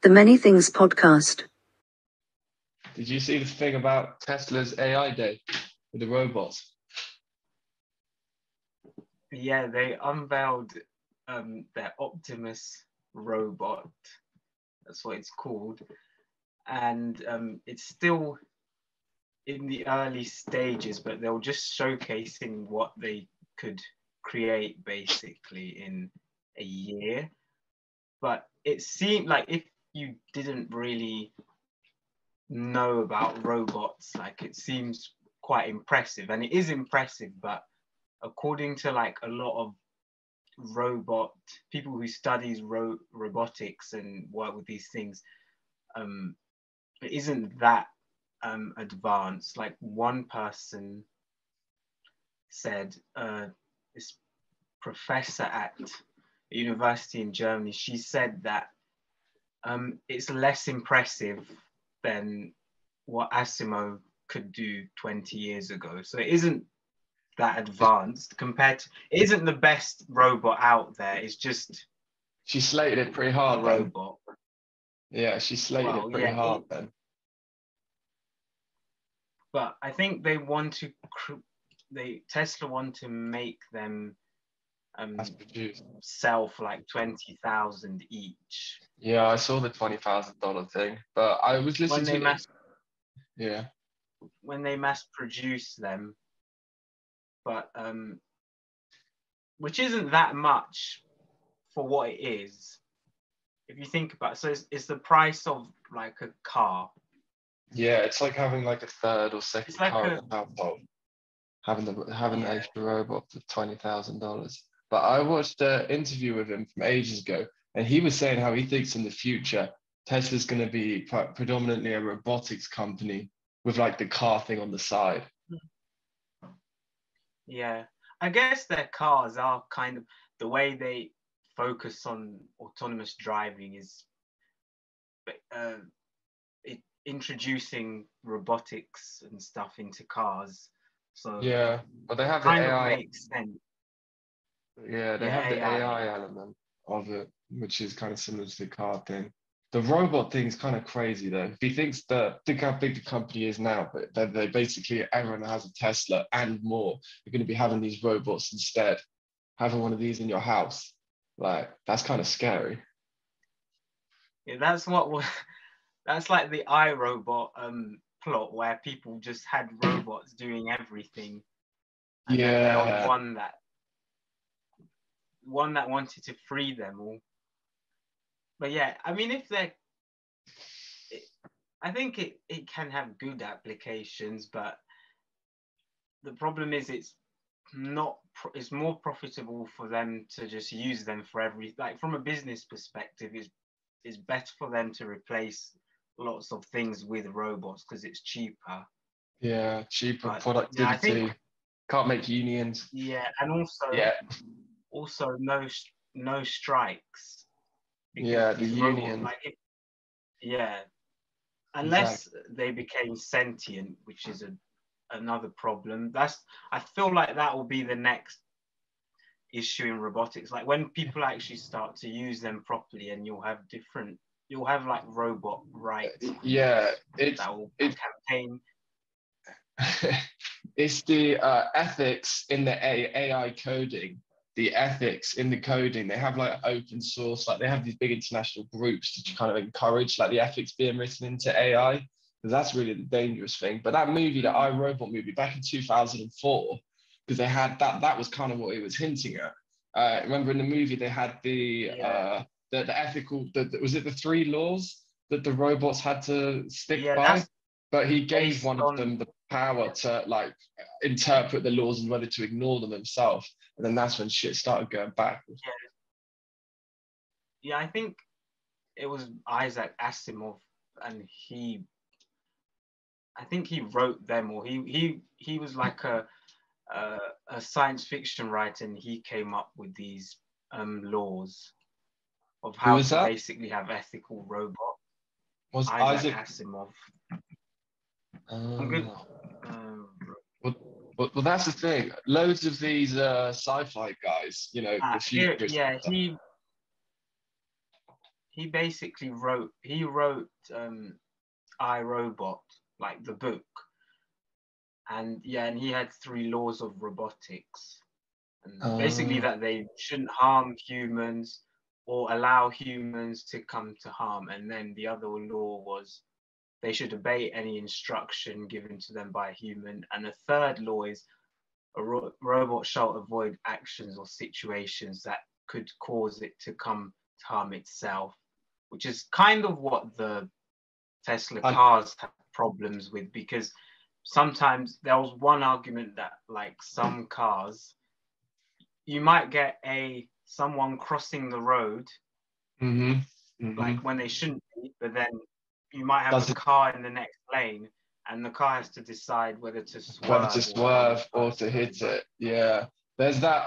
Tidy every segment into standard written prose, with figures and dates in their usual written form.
The Many Things Podcast. Did you see the thing about Tesla's AI day with the robots? Yeah, they unveiled their Optimus robot. That's what it's called. And it's still in the early stages, but they were just showcasing what they could create basically in a year. But it seemed like if you didn't really know about robots, like it seems quite impressive, and it is impressive, but according to like a lot of people who studies robotics and work with these things, it isn't that advanced. Like one person said, this professor at a university in Germany, she said that it's less impressive than what Asimov could do 20 years ago. So it isn't that advanced compared to, it isn't the best robot out there. It's just She slated it pretty hard a then. robot. Yeah, she slated it pretty hard then. But I think they want to, Tesla want to make them sell for like 20,000 each. Yeah, I saw the $20,000 thing, but I was listening when they mass produce them, but which isn't that much for what it is. If you think about it, so it's the price of like a car. Yeah, it's like having like a third or second car in the household. Having an extra robot for $20,000. But I watched an interview with him from ages ago, and he was saying how he thinks in the future Tesla's going to be predominantly a robotics company with like the car thing on the side. Yeah, I guess their cars are kind of, the way they focus on autonomous driving is introducing robotics and stuff into cars. So yeah, but they have the kind AI. Of makes sense. Yeah, they have the AI element of it, which is kind of similar to the car thing. The robot thing is kind of crazy though. If he thinks think how big the company is now, but they basically, everyone has a Tesla and more. You're going to be having these robots instead. Having one of these in your house, like that's kind of scary. Yeah, that's like the iRobot plot where people just had robots doing everything. And then there was one that wanted to free them all. But yeah, I mean, I think it can have good applications, but the problem is it's more profitable for them to just use them for like from a business perspective, it's better for them to replace lots of things with robots because it's cheaper. Yeah, cheaper productivity. Can't make unions. Yeah, and also no strikes. Yeah, the union. Unless they became sentient, which is another problem. I feel like that will be the next issue in robotics. Like when people actually start to use them properly, and you'll have like robot rights. Yeah, that will campaign. It's the ethics in the AI coding. The ethics in the coding, they have like open source, like they have these big international groups to kind of encourage like the ethics being written into AI, because that's really the dangerous thing. But that movie, the iRobot movie back in 2004, because they had that was kind of what it was hinting at. Remember in the movie they had the ethical, was it the 3 laws that the robots had to stick by? But he gave one of them the power to like interpret the laws and whether to ignore them himself. And then that's when shit started going backwards. Yeah, I think it was Isaac Asimov, and I think he wrote them, or he was like a science fiction writer, and he came up with these laws of how to basically have ethical robots. Was Isaac Asimov. Well, that's the thing. Loads of these sci-fi guys, the futurists. he basically wrote I, Robot, like the book. And yeah, and he had 3 laws of robotics. And basically that they shouldn't harm humans or allow humans to come to harm. And then the other law was they should obey any instruction given to them by a human. And the third law is a robot shall avoid actions or situations that could cause it to come to harm itself, which is kind of what the Tesla cars have problems with, because sometimes there was one argument that like some cars, you might get someone crossing the road like when they shouldn't be, but then you might have a car in the next lane and the car has to decide whether to swerve or to hit it. Yeah, there's that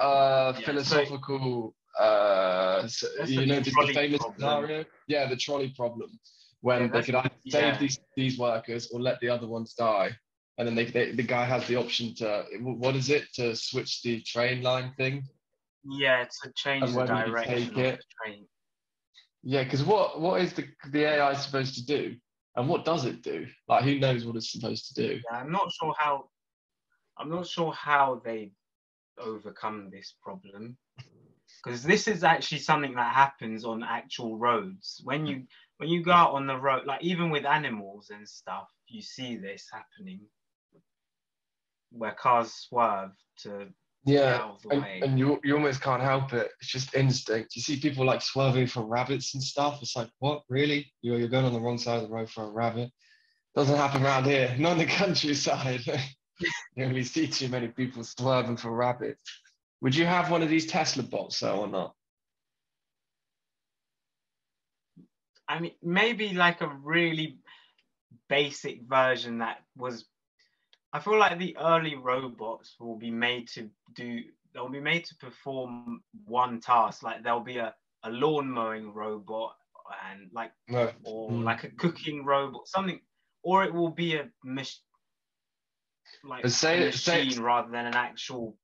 philosophical the famous scenario, the trolley problem, when they could either save these workers or let the other ones die. And then the guy has the option to, what is it, to switch the train line thing? Yeah, to change the direction of the train. Yeah, because what is the AI supposed to do? And what does it do? Like, who knows what it's supposed to do? Yeah, I'm not sure how they overcome this problem. Because this is actually something that happens on actual roads. When you go out on the road, like even with animals and stuff, you see this happening, where cars swerve to get out of the way. And you almost can't help it. It's just instinct. You see people like swerving for rabbits and stuff. It's like, what, really? You're going on the wrong side of the road for a rabbit? Doesn't happen around here. Not in the countryside. You only see too many people swerving for rabbits. Would you have one of these Teslabots though, or not? I mean, maybe like a really basic version that was. I feel like the early robots will be made to perform one task. Like there'll be a lawn mowing robot and like like a cooking robot, something, or it will be a machine rather than an actual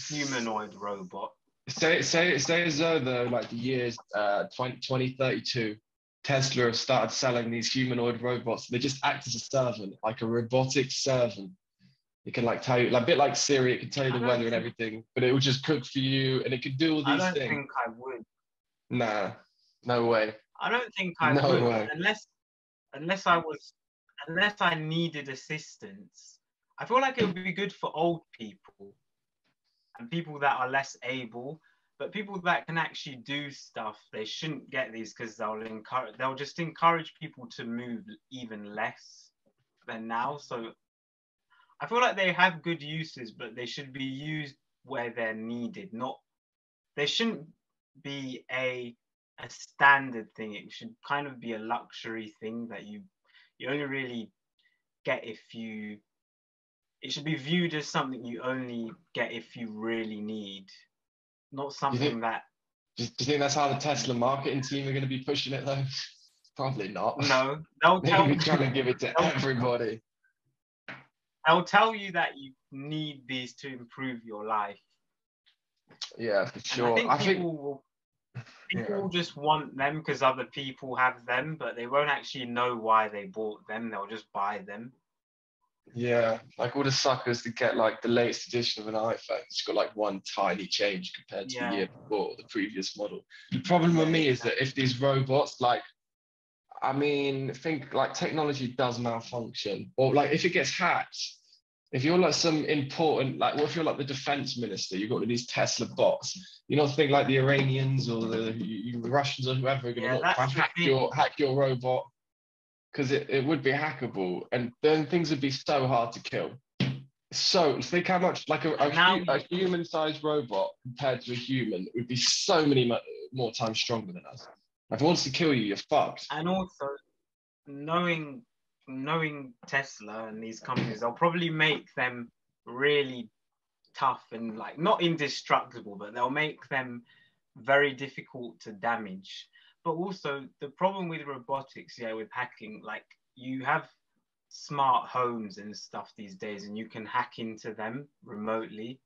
humanoid robot. Say as though like the years 2032, Tesla have started selling these humanoid robots. They just act as a servant, like a robotic servant. It can like tell you, like a bit like Siri, it can tell you the weather and everything, but it will just cook for you and it could do all these things. I don't think I would. Nah, no way. I don't think I would unless I needed assistance. I feel like it would be good for old people and people that are less able, but people that can actually do stuff, they shouldn't get these because they'll just encourage people to move even less than now. So I feel like they have good uses, but they should be used where they're needed. They shouldn't be a standard thing. It should kind of be a luxury thing that you only really get if you. It should be viewed as something you only get if you really need, not something that. Do you think that's how the Tesla marketing team are going to be pushing it though? Probably not. No, they'll be trying to give it to everybody. They'll tell you that you need these to improve your life. Yeah, for sure. I think people will just want them because other people have them, but they won't actually know why they bought them. They'll just buy them. Yeah, like all the suckers that get like the latest edition of an iPhone. It's got like one tiny change compared to the year before, the previous model. The problem with me is that if these robots, like, I mean, think like technology does malfunction, or like if it gets hacked, if you're like some important, like, what if you're like the defense minister, you've got these Tesla bots, you don't think like the Iranians or the Russians or whoever are going to hack your robot, because it would be hackable, and then things would be so hard to kill. So think how much like a human-sized robot compared to a human would be so many more times stronger than us. If it wants to kill you, you're fucked. And also, knowing Tesla and these companies, they'll probably make them really tough and like not indestructible, but they'll make them very difficult to damage. But also the problem with robotics, with hacking, like you have smart homes and stuff these days, and you can hack into them remotely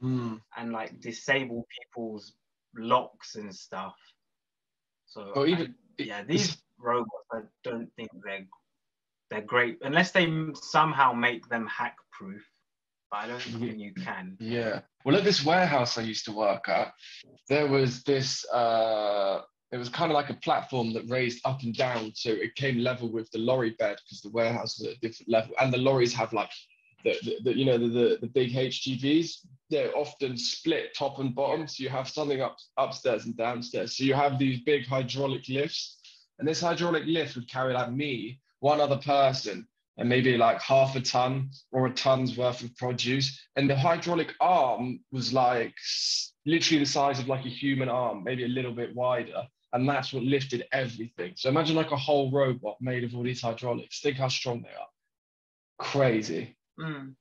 and like disable people's locks and stuff. So or even Yeah, these robots, I don't think they're great unless they somehow make them hack proof. But I don't think you can. Yeah. Well, at this warehouse I used to work at, there was this it was kind of like a platform that raised up and down, so it came level with the lorry bed because the warehouse was at a different level, and the lorries have like the big HGVs. They're often split top and bottom, so you have something upstairs and downstairs. So you have these big hydraulic lifts, and this hydraulic lift would carry like me, one other person, and maybe like half a ton or a ton's worth of produce. And the hydraulic arm was like literally the size of like a human arm, maybe a little bit wider. And that's what lifted everything. So imagine like a whole robot made of all these hydraulics. Think how strong they are. Crazy. Mm.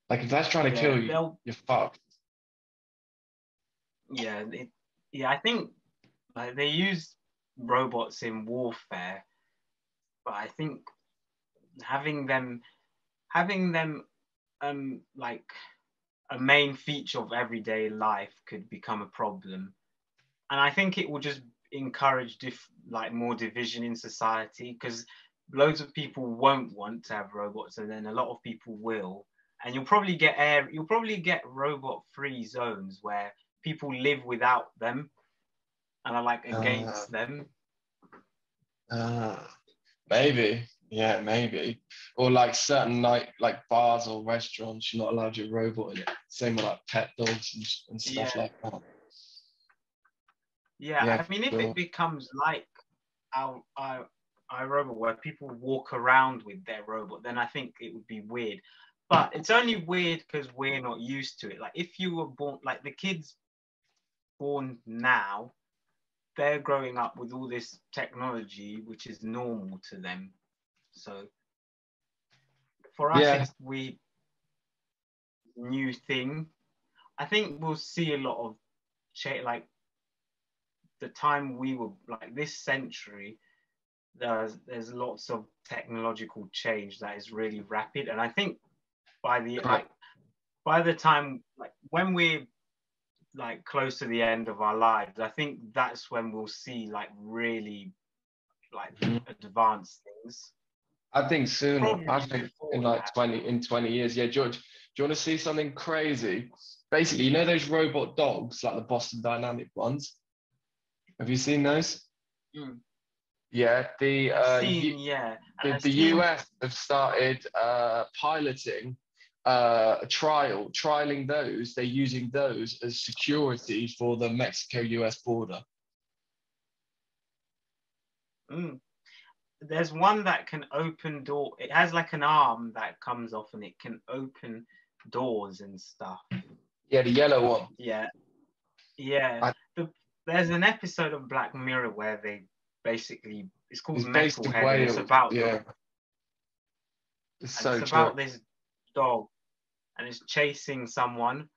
Like if that's trying to kill you, you're fucked. Yeah, I think like they use robots in warfare, but I think having them like a main feature of everyday life could become a problem, and I think it will just encourage like more division in society, because loads of people won't want to have robots, and then a lot of people will, and you'll probably get robot free zones where people live without them and are like against them. Maybe. Yeah, maybe. Or like certain like bars or restaurants, you're not allowed your robot in it. Same with like pet dogs and stuff like that. Yeah, I mean, if it becomes like our robot, where people walk around with their robot, then I think it would be weird. But it's only weird because we're not used to it. Like if you were born, like the kids born now, they're growing up with all this technology, which is normal to them. So for us, it's new thing. I think we'll see a lot of change. Like the time we were like this century, there's lots of technological change that is really rapid, and I think by the time like when we're like close to the end of our lives, I think that's when we'll see like really like advanced things. I think sooner. I think in like 20 years. Yeah, George, do you want to see something crazy? Basically, you know those robot dogs, like the Boston Dynamic ones? Have you seen those? Mm. Yeah, the US have started piloting trialing those. They're using those as security for the Mexico-US border. Mm. There's one that can open door. It has like an arm that comes off, and it can open doors and stuff. Yeah, the yellow one. Yeah. There's an episode of Black Mirror where they basically, it's called Metalhead. It's about it's about this dog, and it's chasing someone.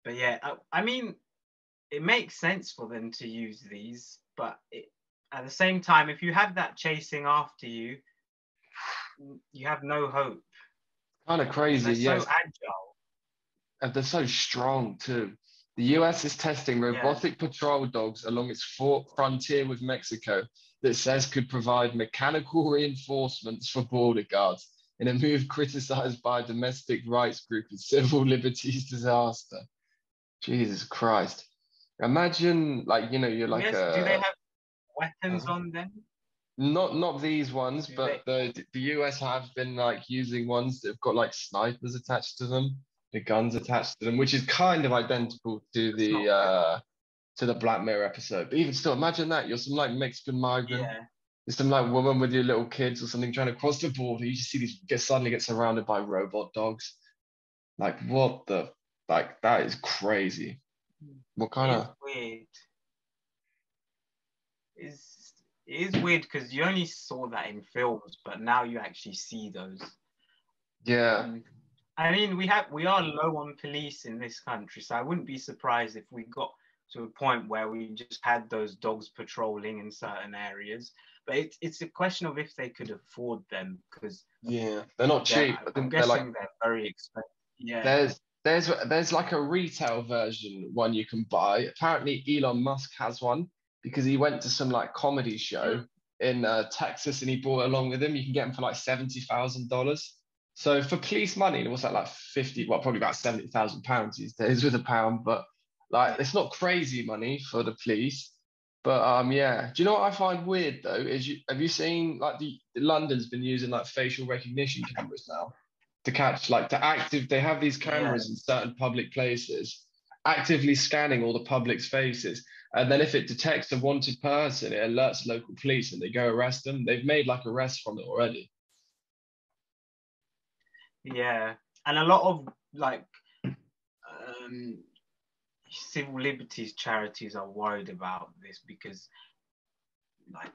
But yeah, I mean, it makes sense for them to use these, but at the same time, if you have that chasing after you, you have no hope. Kind of crazy, they're so agile. And they're so strong too. The US is testing robotic patrol dogs along its frontier with Mexico that says could provide mechanical reinforcements for border guards in a move criticized by a domestic rights group as civil liberties disaster. Jesus Christ. Imagine, like, you know, you're like do they have weapons on them? Not these ones, but the US have been like using ones that have got like snipers attached to them, the guns attached to them, which is kind of identical to the Black Mirror episode. But even still, imagine that you're some like Mexican migrant, you're some like woman with your little kids or something trying to cross the border. You just see these suddenly get surrounded by robot dogs. Like what the that is crazy. What kind of weird? It is weird because you only saw that in films, but now you actually see those. Yeah. I mean, we are low on police in this country, so I wouldn't be surprised if we got to a point where we just had those dogs patrolling in certain areas. But it's a question of if they could afford them, because they're not cheap. I'm guessing they're very expensive. Yeah. There's like a retail version one you can buy. Apparently Elon Musk has one because he went to some like comedy show in Texas, and he brought it along with him. You can get him for like $70,000. So for police money, it was like 50, well, probably about £70,000 these days with a pound, but like it's not crazy money for the police. But yeah. Do you know what I find weird though? Have you seen like the London's been using like facial recognition cameras now to catch like to active they have these Yeah. cameras in certain public places actively scanning all the public's faces. And then if it detects a wanted person, it alerts local police and they go arrest them. They've made like arrests from it already. Yeah, and a lot of like um, civil liberties charities are worried about this because like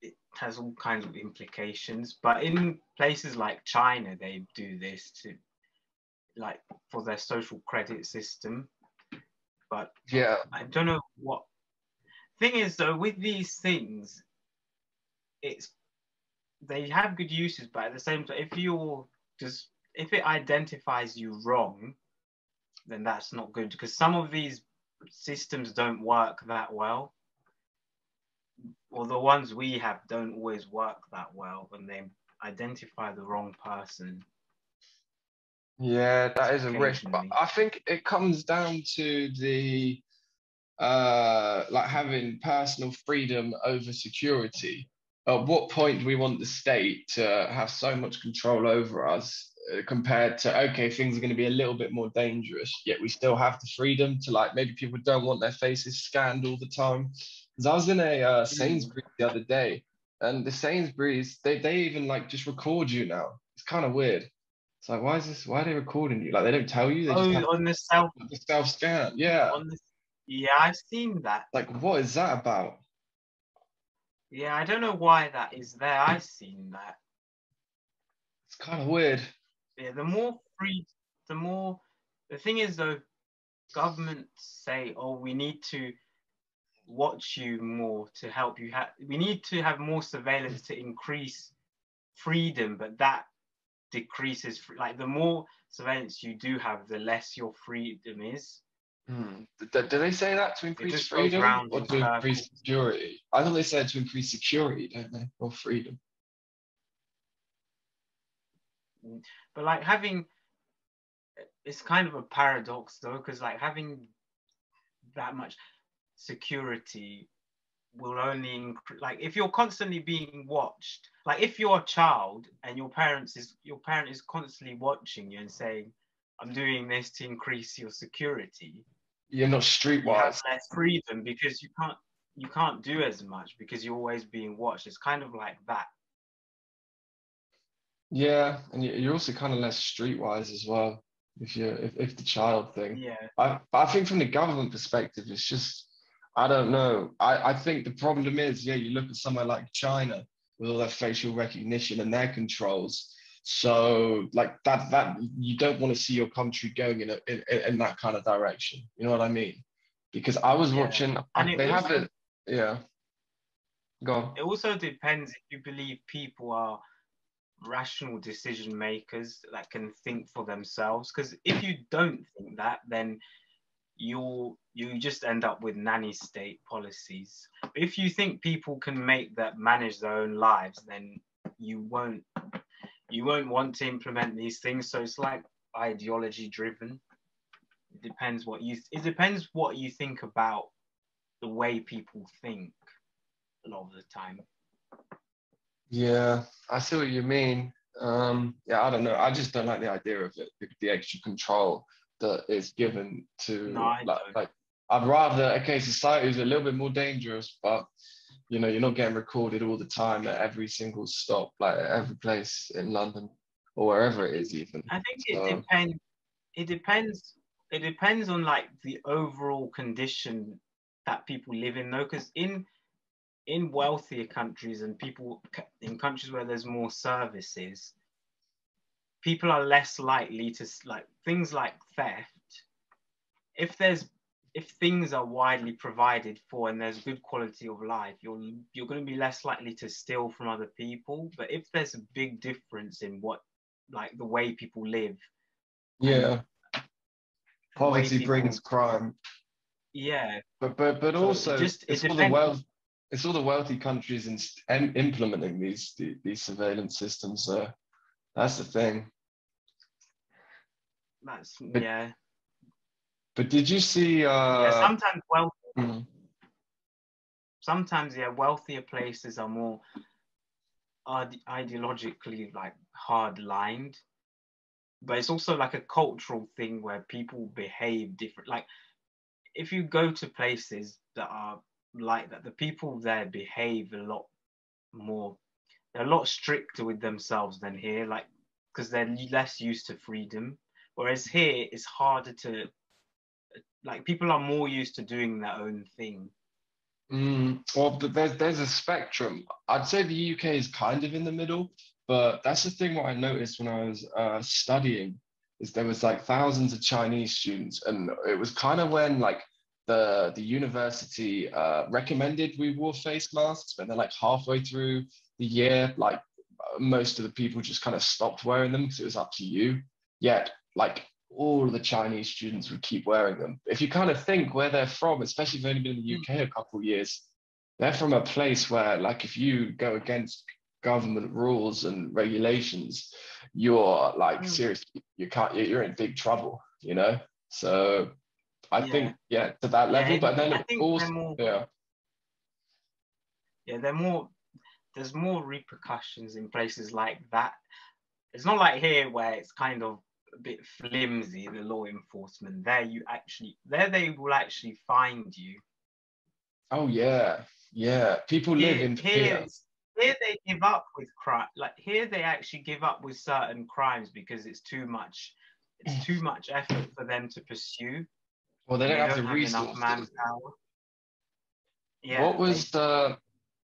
it has all kinds of implications. But in places like China, they do this to like for their social credit system. But Yeah. I don't know what thing is though with these things. They have good uses, but at the same time, if it identifies you wrong, then that's not good because some of these systems don't work that well, or the ones we have don't always work that well when they identify the wrong person. Yeah, that is a risk, but I think it comes down to the like having personal freedom over security. At what point do we want the state to have so much control over us compared to, okay, things are going to be a little bit more dangerous, yet we still have the freedom to like, maybe people don't want their faces scanned all the time. Because I was in a Sainsbury's the other day, and the Sainsbury's, they even like just record you now. It's kind of weird. It's like, why are they recording you? Like, they don't tell you, they just have On the self scan. Yeah. Yeah, I've seen that. Like, what is that about? Yeah, I don't know why that is there. I've seen that. It's kind of weird. Yeah, the thing is though, governments say, oh, we need to watch you more to help you. We need to have more surveillance to increase freedom, but that decreases. Like the more surveillance you do have, the less your freedom is. Do they say that to increase freedom or to increase security? I thought they said to increase security, don't they? Or freedom. But like it's kind of a paradox though, because like having that much security will only like if you're constantly being watched, like if you're a child and your parent is constantly watching you and saying, I'm doing this to increase your security, you're not streetwise. You have less freedom because you can't do as much because you're always being watched. It's kind of like that. Yeah, and you're also kind of less streetwise as well if the child thing. Yeah. I think from the government perspective, it's just I don't know. I think the problem is, yeah, you look at somewhere like China with all that facial recognition and their controls. So like that you don't want to see your country going in that kind of direction. You know what I mean? Because I was watching, they have it. Yeah. Go on. It also depends if you believe people are rational decision makers that can think for themselves. Because if you don't think that, then you just end up with nanny state policies. But if you think people can manage their own lives, then you won't want to implement these things. So it's like ideology driven. It depends what you think about the way people think a lot of the time. Yeah, I see what you mean. Yeah, I don't know. I just don't like the idea of it, the extra control that is given to like I'd rather society is a little bit more dangerous, but you know, you're not getting recorded all the time at every single stop, like at every place in London or wherever it is even. I think it depends on like the overall condition that people live in though, because in wealthier countries and people in countries where there's more services, people are less likely to like things like theft. If things are widely provided for and there's good quality of life, you're going to be less likely to steal from other people. But if there's a big difference in what like the way people live, yeah, poverty brings crime. yeah. But So also it it's all the depends. it's all the wealthy countries implementing these surveillance systems. So that's the thing. That's But yeah, but did you see? yeah. Mm, Sometimes yeah, wealthier places are more ideologically like hard lined, but it's also like a cultural thing where people behave different. Like if you go to places that are like that, the people there behave a lot more. They're a lot stricter with themselves than here, like because they're less used to freedom. Whereas here, it's harder to like people are more used to doing their own thing. well, but there's a spectrum. I'd say the UK is kind of in the middle, but that's the thing. What I noticed when I was studying is there was like thousands of Chinese students, and it was kind of when like the university recommended we wore face masks, but then like halfway through the year, like most of the people just kind of stopped wearing them because it was up to you. Yet, like all of the Chinese students would keep wearing them. If you kind of think where they're from, especially if they've only been in the UK a couple of years, they're from a place where, like, if you go against government rules and regulations, you're like Mm. seriously, you're in big trouble, you know? So I Yeah, think, yeah, to that yeah. level, but I then think they're also, more. yeah. Yeah, they're more. There's more repercussions in places like that. It's not like here where it's kind of a bit flimsy, the law enforcement. There they will actually find you. Oh yeah, yeah. People live Here, in here, fear. here they give up with crime. Like here they actually give up with certain crimes because it's too much. It's too much effort for them to pursue, Well, they and don't they have don't the have enough resources. manpower. What Yeah, was the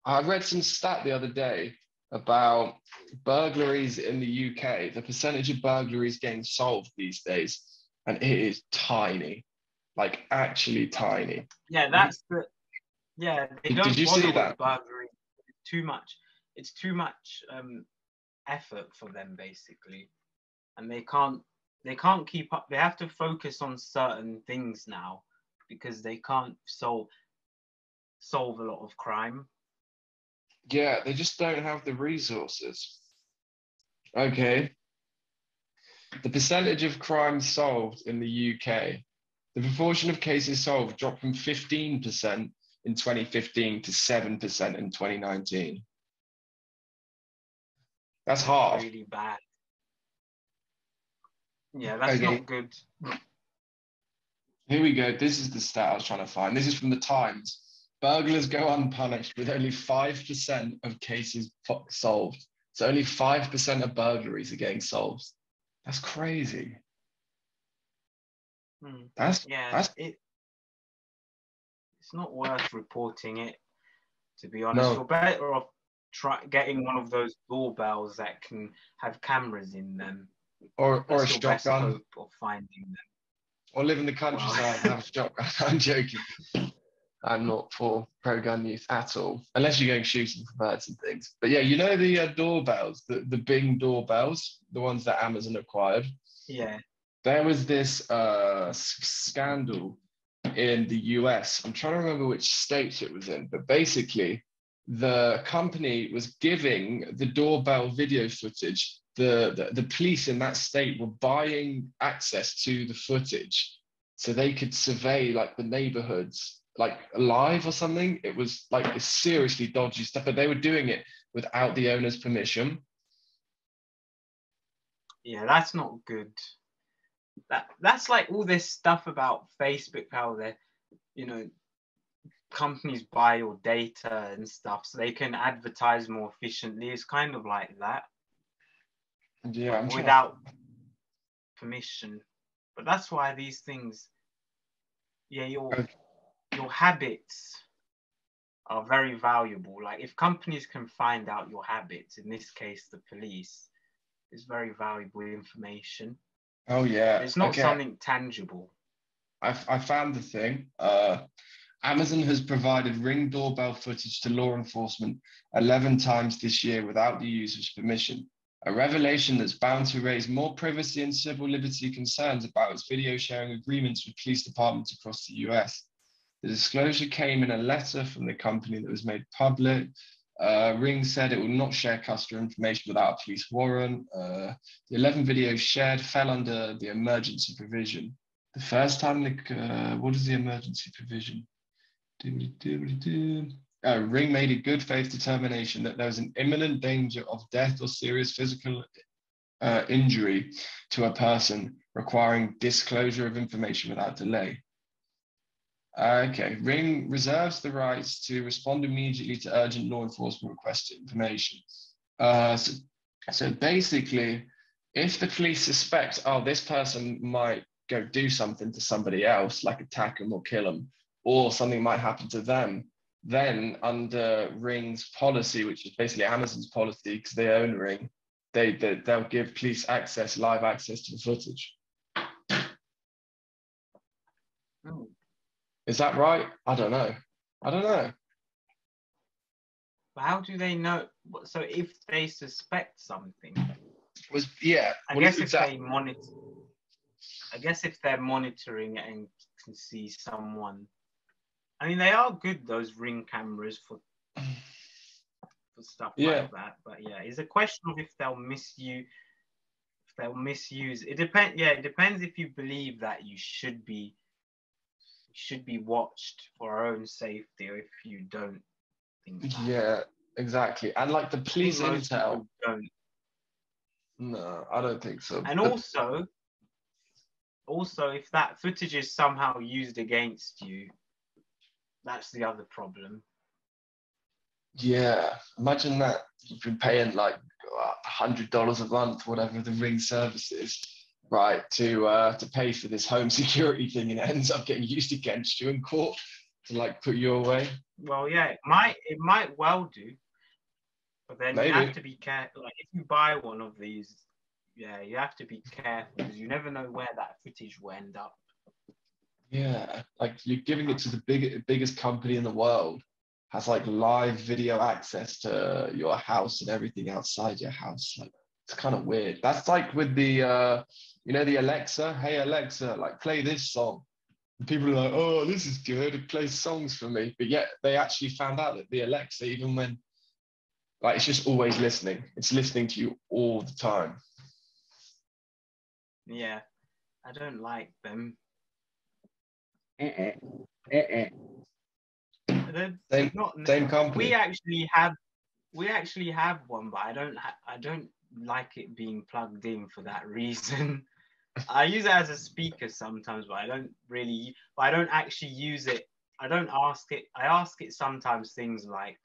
I read some stat the other day about burglaries in the UK, the percentage of burglaries getting solved these days, and it is tiny, like actually tiny. yeah, that's the yeah. They Did don't you see bother with that? burglary. It's too much. It's too much effort for them basically, and they can't keep up. They have to focus on certain things now because they can't solve a lot of crime. Yeah, they just don't have the resources. Okay. The percentage of crimes solved in the UK, the proportion of cases solved dropped from 15% in 2015 to 7% in 2019. That's That's half. really bad. Yeah, that's Okay, not good. here we go. This is the stat I was trying to find. This is from the Times. Burglars go unpunished with only 5% of cases solved. So only 5% of burglaries are getting solved. That's crazy. That's Yeah, that's it's not worth reporting it. To be honest, no, you're better off getting one of those doorbells that can have cameras in them. or a That's your best shotgun, hope of finding them. or live in the Well, countryside and have a shotgun. I'm joking. I'm not for pro-gun use at all, unless you're going shooting for birds and things. But yeah, you know the doorbells, the Bing doorbells, the ones that Amazon acquired. yeah, There was this scandal in the US. I'm trying to remember which state it was in, but basically, the company was giving the doorbell video footage. The police in that state were buying access to the footage so they could survey like the neighborhoods like live or something. It was like it's seriously dodgy stuff, but they were doing it without the owner's permission. yeah, that's not good. That's like all this stuff about Facebook, how they're, you know, companies buy your data and stuff so they can advertise more efficiently. It's kind of like that, And yeah, but I'm trying to. without permission. But that's why these things, yeah, your habits are very valuable. Like if companies can find out your habits, in this case, the police, is very valuable information. Oh yeah. It's not Okay. something tangible. I found the thing. Amazon has provided Ring doorbell footage to law enforcement 11 times this year without the user's permission. A revelation that's bound to raise more privacy and civil liberty concerns about its video sharing agreements with police departments across the US. The disclosure came in a letter from the company that was made public. Ring said it will not share customer information without a police warrant. The 11 videos shared fell under the emergency provision. The first time, what is the emergency provision? Ring made a good faith determination that there was an imminent danger of death or serious physical injury to a person requiring disclosure of information without delay. Okay, Ring reserves the rights to respond immediately to urgent law enforcement requests for information. So basically, if the police suspect, oh, this person might go do something to somebody else, like attack them or kill them, or something might happen to them, then under Ring's policy, which is basically Amazon's policy because they own Ring, they'll give police live access to the footage. Oh. Is that right? I don't know. But how do they know? So if they suspect something, I guess if they monitor, I guess if they're monitoring it and can see someone, I mean, they are good, those Ring cameras for stuff like that. But yeah, it's a question of if they'll misuse. It depends. Yeah, it depends if you believe that you should be watched for our own safety, or if you don't think that. Yeah, exactly. And like the police intel. Don't. No, I don't think so. And also, if that footage is somehow used against you, that's the other problem. Yeah, imagine that you've been paying like $100 a month, whatever the Ring service is, right, to pay for this home security thing, and it ends up getting used against you in court to like put you away. Well, yeah, it might well do, but then you have to be careful. Like if you buy one of these, yeah, you have to be careful because you never know where that footage will end up. Yeah, like you're giving it to the biggest company in the world, has like live video access to your house and everything outside your house. Like it's kind of weird. That's like with the the Alexa, hey Alexa, like play this song. And people are like, oh, this is good, it plays songs for me. But yet they actually found out that the Alexa, even when like it's just always listening, it's listening to you all the time. Yeah, I don't like them. Same company. We actually have one, but I don't like it being plugged in for that reason. I use it as a speaker sometimes, but I don't actually use it. I don't ask it. I ask it sometimes things like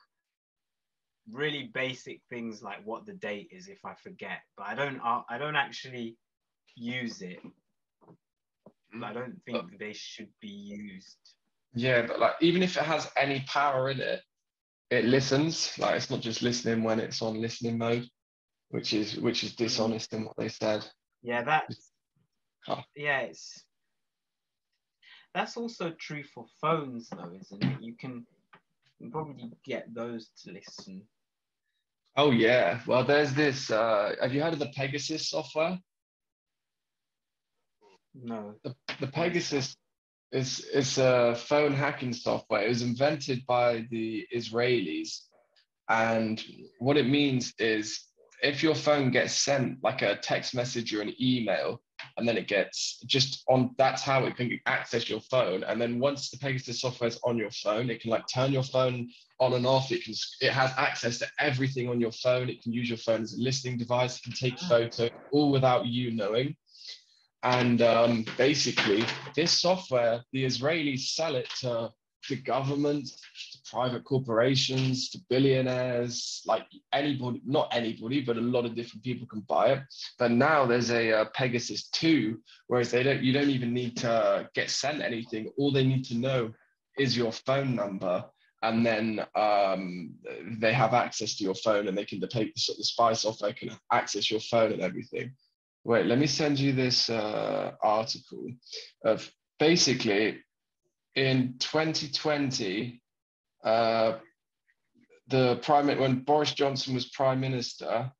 really basic things like what the date is if I forget, but I don't actually use it. I don't think they should be used. Yeah, but like even if it has any power in it, it listens. Like it's not just listening when it's on listening mode, which is dishonest in what they said. Yeah, that's also true for phones though, isn't it? You can probably get those to listen. Oh yeah. Well, there's this. Have you heard of the Pegasus software? No. The Pegasus is a phone hacking software. It was invented by the Israelis, and what it means is if your phone gets sent like a text message or an email, and then it gets just on, that's how it can access your phone. And then once the Pegasus software is on your phone, it can like turn your phone on and off. It has access to everything on your phone. It can use your phone as a listening device. It can take photos all without you knowing. And basically, this software, the Israelis sell it to government, to private corporations, to billionaires, like anybody, not anybody, but a lot of different people can buy it. But now there's a Pegasus 2, whereas you don't even need to get sent anything. All they need to know is your phone number. And then they have access to your phone, and the spy software can access your phone and everything. Wait, let me send you this article of basically in 2020, when Boris Johnson was Prime Minister,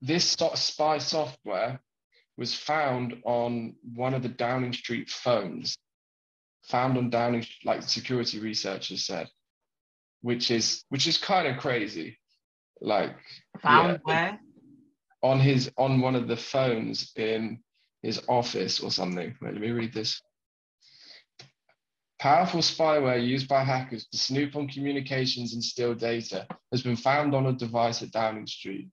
this spy software was found on one of the Downing Street phones. found on Downing, like security researchers said, which is kind of crazy. Like, yeah, Found where? on one of the phones in his office or something. Wait, let me read this. Powerful spyware used by hackers to snoop on communications and steal data has been found on a device at Downing Street.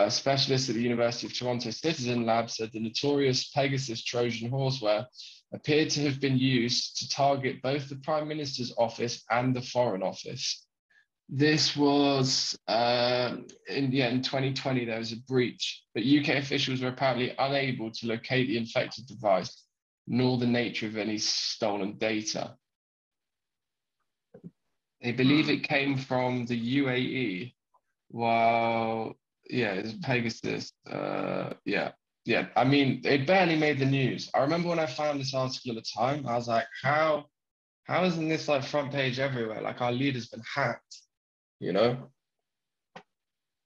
Specialists at the University of Toronto Citizen Lab said the notorious Pegasus Trojan horseware appeared to have been used to target both the Prime Minister's office and the Foreign Office. This was in 2020, there was a breach, but UK officials were apparently unable to locate the infected device, nor the nature of any stolen data. They believe it came from the UAE, while, yeah, it's Pegasus. Yeah. I mean, it barely made the news. I remember when I found this article at the time, I was like, how isn't this like front page everywhere? Like our leader's been hacked, you know?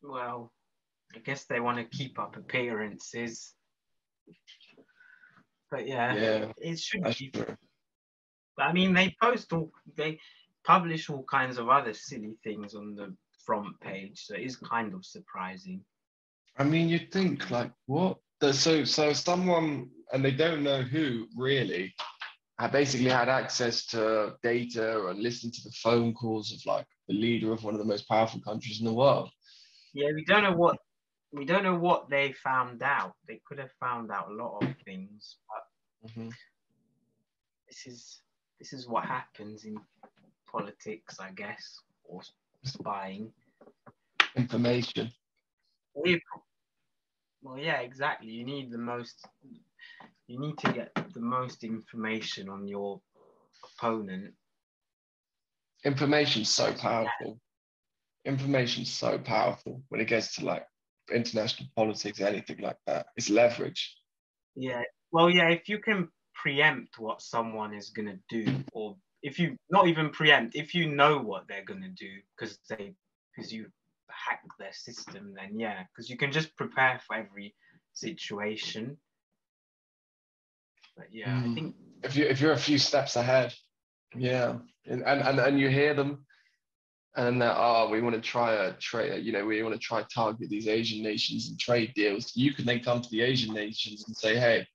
Well, I guess they want to keep up appearances. But yeah, it should be. True. But I mean, they publish all kinds of other silly things on the front page, so it is kind of surprising. I mean, you'd think like, what? So someone, and they don't know who really, had basically had access to data and listened to the phone calls of like the leader of one of the most powerful countries in the world. Yeah, we don't know what they found out. They could have found out a lot of things, but this is what happens in politics, I guess, or spying. Information. Well, yeah, exactly. You need to get the most information on your opponent. Information's so powerful. Information's so powerful when it gets to like international politics, anything like that. It's leverage. Yeah. Well, yeah, if you can preempt what someone is going to do, or if you not even preempt, if you know what they're going to do because you hack their system, then yeah, because you can just prepare for every situation. But yeah, I think if you're a few steps ahead, yeah, and you hear them, and we want to try a trade, we want to try target these Asian nations and trade deals. You can then come to the Asian nations and say, hey,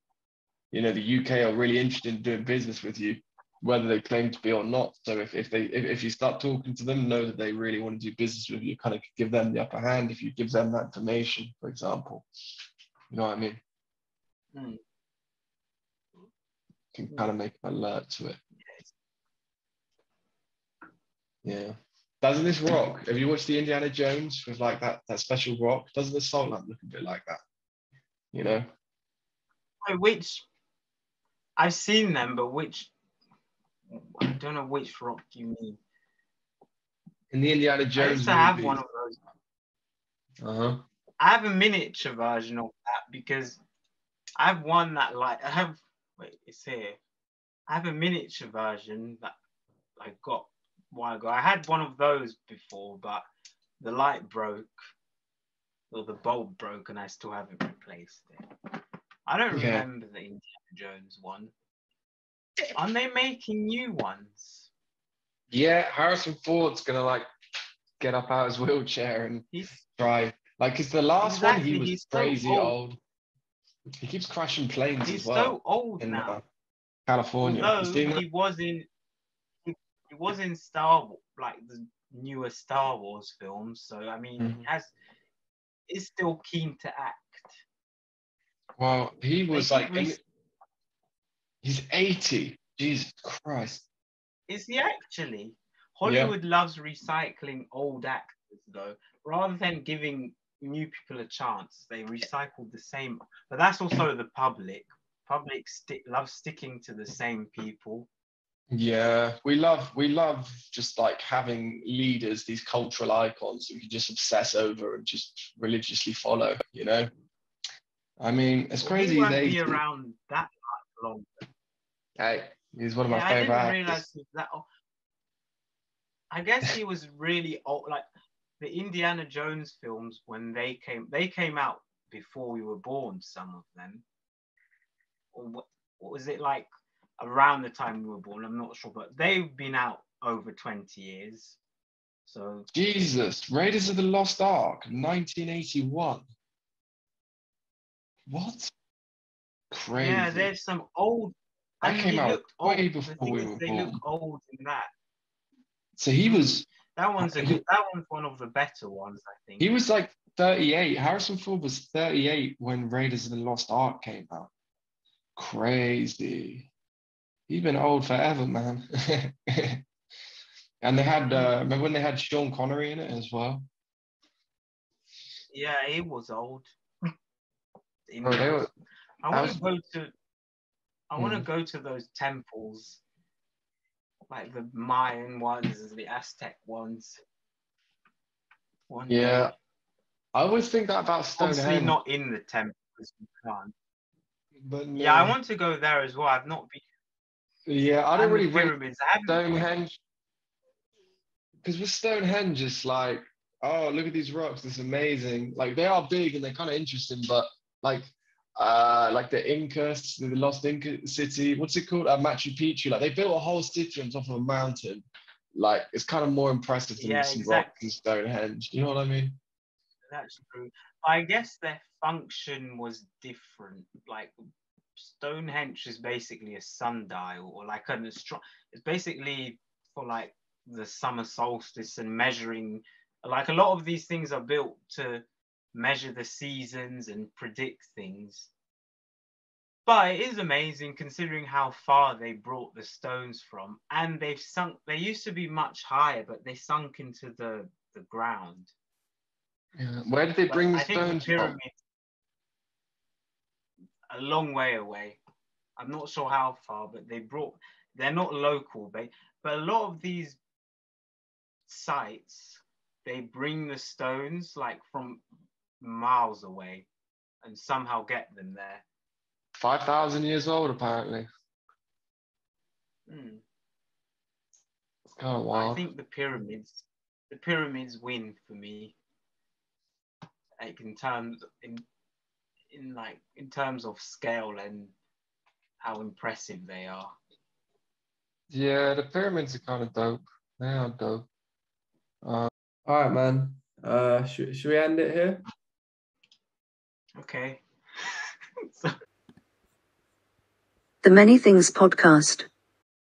the UK are really interested in doing business with you, whether they claim to be or not. So if you start talking to them, know that they really want to do business with you, kind of give them the upper hand if you give them that information, for example. You know what I mean? Can kind of make an alert to it. Yeah. Doesn't this rock? Have you watched the Indiana Jones with like that special rock? Doesn't the salt lamp look a bit like that? Which I've seen them, but I don't know which rock you mean. In the Indiana Jones I used to have one of those. I have a miniature version of that because I have one that it's here. I have a miniature version that I got a while ago. I had one of those before, but the light broke, or the bulb broke, and I still haven't replaced it. I don't remember the Indiana Jones one. Aren't they making new ones? Yeah, Harrison Ford's gonna like get up out of his wheelchair and try. Like, it's the last one. He was crazy so old. He keeps crashing planes as well. He's so old now. California. Although he was in Star Wars, like the newer Star Wars films. So I mean, he's still keen to act. Well, he was he's 80. Jesus Christ. Is he actually? Hollywood loves recycling old actors, though. Rather than giving new people a chance, they recycle the same. But that's also the public. Public loves sticking to the same people. Yeah, we love just like having leaders, these cultural icons that we can just obsess over and just religiously follow. I mean, it's crazy. He won't be around that much longer. Hey, he's one of my favorite actors. I didn't realize he was that old. I guess he was really old. Like the Indiana Jones films, when they came out before we were born. Some of them, or what was it like? around the time we were born. I'm not sure, but they've been out over 20 years. So Jesus, Raiders of the Lost Ark, 1981. What? Crazy. yeah, there's some old, That and came he out looked way old. The before thing we is, were they born. look old in that. So he was That one's one of the better ones, I think. he was like 38. Harrison Ford was 38 when Raiders of the Lost Ark came out. Crazy. He's been old forever, man. And they had remember when they had Sean Connery in it as well? Yeah, he was old. Oh, they were. I that want was- to go to. I want to Mm. go to those temples, like the Mayan ones, the Aztec ones. One Yeah, day. I always think that about Obviously Stonehenge. not in the temple because we can't. But Yeah, I want to go there as well. I've not been. yeah, I don't And the really rate pyramids. I haven't. Stonehenge because with Stonehenge, it's like, oh, look at these rocks, it's amazing. Like they are big and they're kind of interesting, but like the Incas, the lost Inca city, what's it called? Machu Picchu. Like they built a whole city on top of a mountain. Like it's kind of more impressive than Yeah, some rocks exactly. in Stonehenge. You know what I mean? That's true. I guess their function was different. Like Stonehenge is basically a sundial or like an astro. It's basically for like the summer solstice and measuring. Like a lot of these things are built to measure the seasons and predict things. But it is amazing considering how far they brought the stones from, and they've sunk. They used to be much higher, but they sunk into the ground. Yeah. Where did they bring the I think the stones from? pyramids a long way away. I'm not sure how far, but they're not local, but a lot of these sites, they bring the stones like from miles away and somehow get them there. 5,000 years old, apparently. It's kind of I wild. think the pyramids win for me. Like in terms of scale and how impressive they are. Yeah, the pyramids are kind of dope. They are dope. All right, man. Should we end it here? Okay. The Many Things Podcast.